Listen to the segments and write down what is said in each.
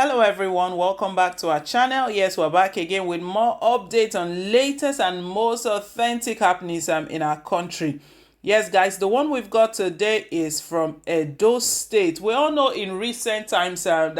Hello everyone, welcome back to our channel. Yes, we're back again with more updates on latest and most authentic happenings in our country. Yes guys, the one we've got today is from Edo State. We all know in recent times that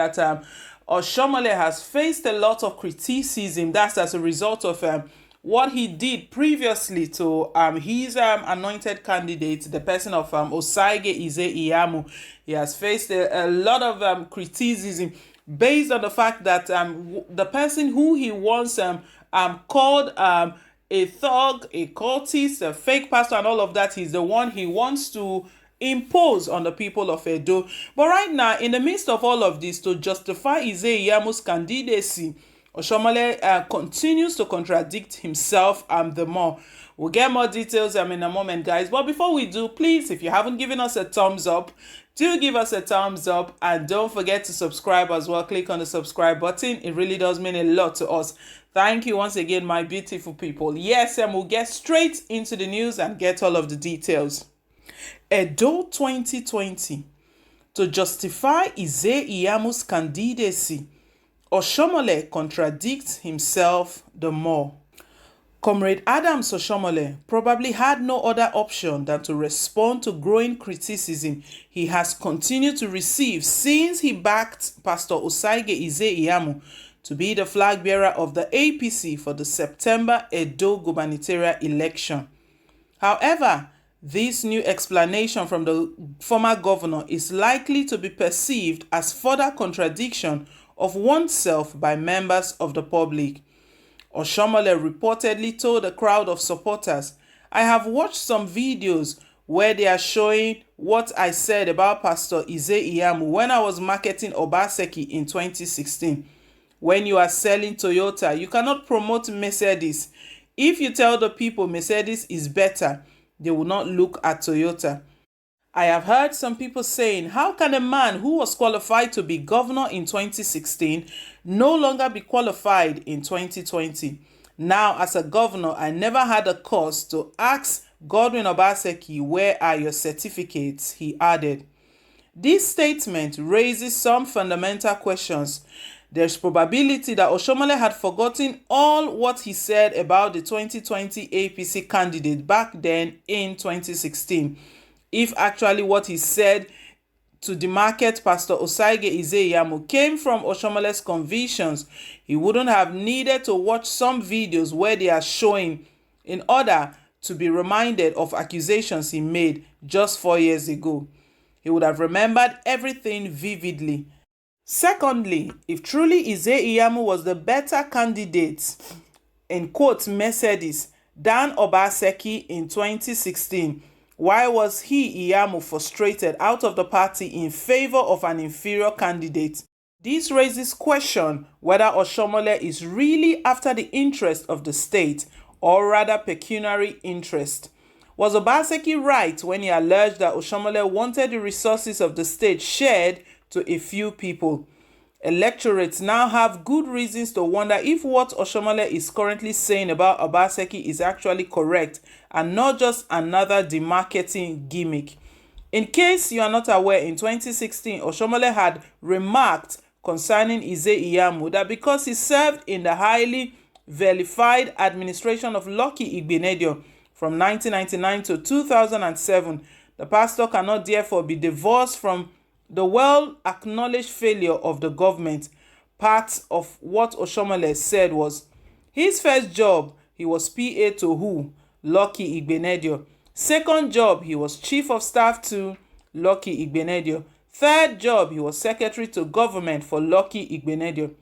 Oshiomohle has faced a lot of criticism. That's as a result of what he did previously to his anointed candidate, the person of Ize-iyamu. He has faced a lot of criticism based on the fact that the person who he once called a thug, a cultist, a fake pastor, and all of that, is the one he wants to impose on the people of Edo. But right now, in the midst of all of this, to justify Ize-iyamu's candidacy, Oshiomohle continues to contradict himself the more. We'll get more details in a moment, guys. But before we do, please, if you haven't given us a thumbs up, do give us a thumbs up, and don't forget to subscribe as well. Click on the subscribe button. It really does mean a lot to us. Thank you once again, my beautiful people. Yes, and we'll get straight into the news and get all of the details. Edo 2020. To justify Ize-iyamu's candidacy, Oshiomohle contradicts himself the more. Comrade Adams Oshiomohle probably had no other option than to respond to growing criticism he has continued to receive since he backed Pastor Ize-iyamu to be the flag bearer of the APC for the September Edo gubernatorial election. However, this new explanation from the former governor is likely to be perceived as further contradiction of oneself by members of the public. Oshiomohle reportedly told a crowd of supporters, "I have watched some videos where they are showing what I said about Pastor Ize-iyamu when I was marketing Obaseki in 2016. When you are selling Toyota, you cannot promote Mercedes. If you tell the people Mercedes is better, they will not look at Toyota. I have heard some people saying, how can a man who was qualified to be governor in 2016 no longer be qualified in 2020? Now, as a governor, I never had a cause to ask Godwin Obaseki, where are your certificates?" he added. This statement raises some fundamental questions. There's probability that Oshiomohle had forgotten all what he said about the 2020 APC candidate back then in 2016. If actually what he said to demarcate Pastor Ize-iyamu came from Oshiomohle's convictions, he wouldn't have needed to watch some videos where they are showing in order to be reminded of accusations he made just 4 years ago. He would have remembered everything vividly. Secondly, if truly Ize-iyamu was the better candidate, in quotes, Mercedes, than Obaseki in 2016, why was Iyamu frustrated out of the party in favor of an inferior candidate? This raises question whether Oshiomohle is really after the interest of the state, or rather pecuniary interest. Was Obaseki right when he alleged that Oshiomohle wanted the resources of the state shared to a few people? Electorates now have good reasons to wonder if what Oshiomohle is currently saying about Obaseki is actually correct and not just another demarketing gimmick. In case you are not aware, in 2016, Oshiomohle had remarked concerning Ize-iyamu that because he served in the highly vilified administration of Lucky Igbenedion from 1999 to 2007, the pastor cannot therefore be divorced from the well-acknowledged failure of the government. Part of what Oshiomohle said was, his first job, he was PA to who? Lucky Igbenedion. Second job, he was chief of staff to Lucky Igbenedion. Third job, he was secretary to government for Lucky Igbenedion.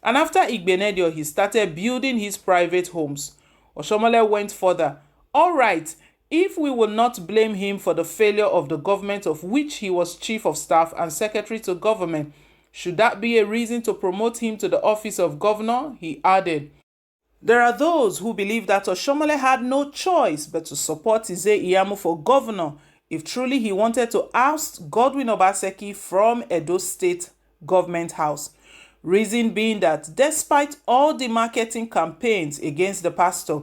And after Igbenedion, he started building his private homes. Oshiomohle went further. All right, if we will not blame him for the failure of the government of which he was chief of staff and secretary to government, should that be a reason to promote him to the office of governor? He added. There are those who believe that Oshiomohle had no choice but to support Ize-iyamu for governor if truly he wanted to oust Godwin Obaseki from Edo State Government House. Reason being that despite all the marketing campaigns against the pastor,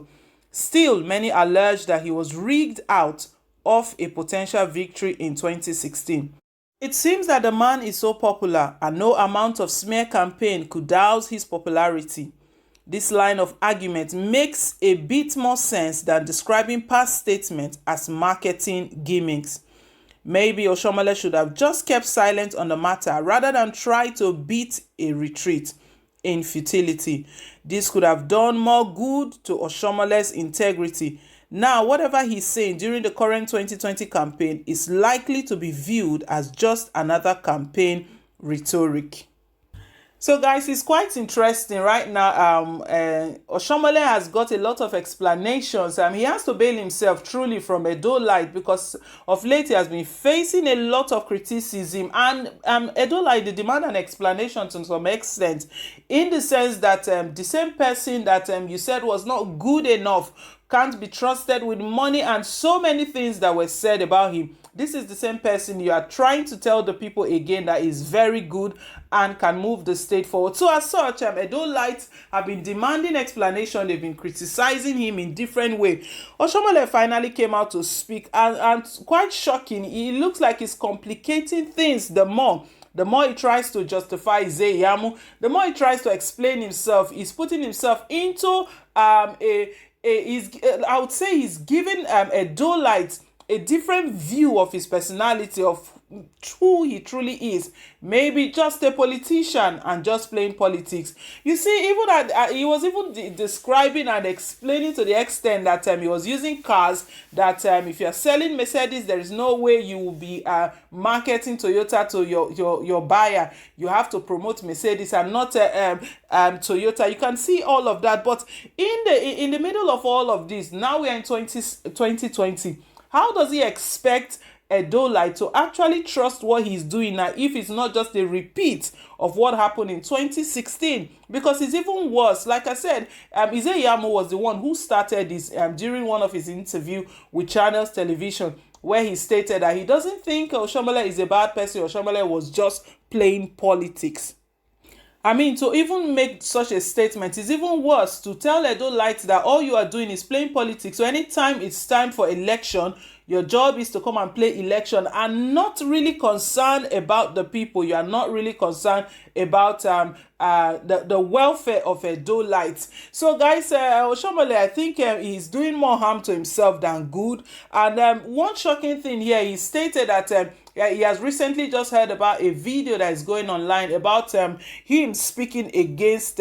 still, many allege that he was rigged out of a potential victory in 2016. It seems that the man is so popular and no amount of smear campaign could douse his popularity. This line of argument makes a bit more sense than describing past statements as marketing gimmicks. Maybe Oshiomohle should have just kept silent on the matter rather than try to beat a retreat in futility. This could have done more good to Oshiomohle's integrity. Now, whatever he's saying during the current 2020 campaign is likely to be viewed as just another campaign rhetoric. So guys, it's quite interesting right now. Oshiomohle has got a lot of explanations. He has to bail himself truly from Edo-lite because of late he has been facing a lot of criticism, and Edo-lite, they demand an explanation to some extent, in the sense that the same person that you said was not good enough, can't be trusted with money, and so many things that were said about him. This is the same person you are trying to tell the people again that is very good and can move the state forward. So as such, Edo-lites have been demanding explanation. They've been criticizing him in different ways. Oshiomohle finally came out to speak, and quite shocking, it looks like he's complicating things the more. The more he tries to justify Ize-iyamu, the more he tries to explain himself. He's putting himself into I would say he's giving Edo-lites a different view of his personality, of who he truly is. Maybe just a politician and just playing politics. You see, even that he was even describing and explaining to the extent that he was using cars that if you're selling Mercedes, there is no way you will be marketing Toyota to your buyer. You have to promote Mercedes and not Toyota. You can see all of that. But in the middle of all of this, now we're in 2020. How does he expect Edo-lite to actually trust what he's doing now if it's not just a repeat of what happened in 2016? Because it's even worse. Like I said, Ize-iyamu was the one who started this during one of his interviews with Channels Television, where he stated that he doesn't think Oshiomohle is a bad person. Oshiomohle was just playing politics. To even make such a statement is even worse. To tell Edo-lites that all you are doing is playing politics. So anytime it's time for election, your job is to come and play election and not really concerned about the people. You are not really concerned about the welfare of Edo-lites. So guys, Oshiomohle, I think he's doing more harm to himself than good. And one shocking thing here, he stated that he has recently just heard about a video that is going online about him speaking against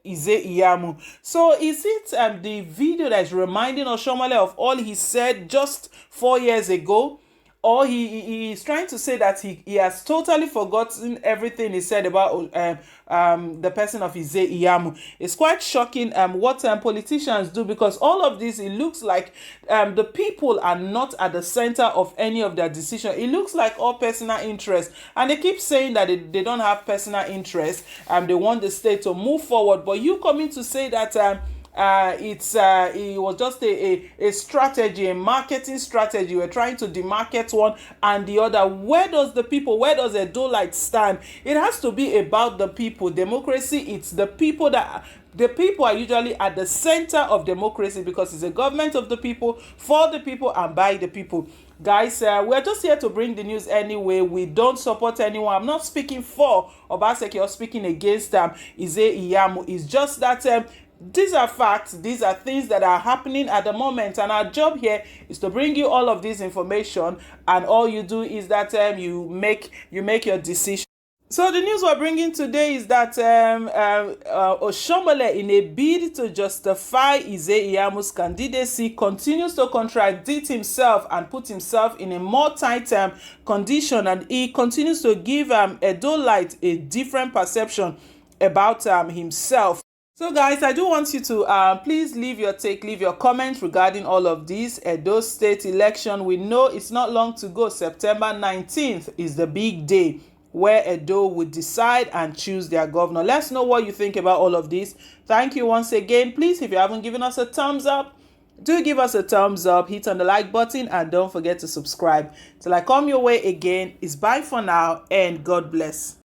Ize-iyamu. So is it the video that is reminding Oshiomohle of all he said just 4 years ago? Or he is trying to say that he has totally forgotten everything he said about the person of Ize-iyamu? It's quite shocking what politicians do, because all of this, it looks like the people are not at the center of any of their decision. It looks like all personal interest, and they keep saying that they don't have personal interest. They want the state to move forward, but you coming to say that it was just a strategy, a marketing strategy. We're trying to demarket one and the other. Where does Edo-lite stand? It has to be about the people. Democracy, it's the people the people are usually at the center of democracy, because it's a government of the people, for the people, and by the people. Guys, we're just here to bring the news anyway. We don't support anyone. I'm not speaking for Obaseki or speaking against Ize-iyamu. It's just that these are facts. These are things that are happening at the moment, and our job here is to bring you all of this information, and all you do is that you make your decision. So the news we're bringing today is that Oshiomohle, in a bid to justify Ize-iyamu's candidacy, continues to contradict himself and put himself in a more tight condition, and he continues to give Edo-lite a different perception about himself. So guys, I do want you to please leave your comments regarding all of this. Edo State election, we know it's not long to go. September 19th is the big day where Edo would decide and choose their governor. Let's know what you think about all of this. Thank you once again. Please, if you haven't given us a thumbs up, do give us a thumbs up, hit on the like button, and don't forget to subscribe. Till I come your way again, it's bye for now, and God bless.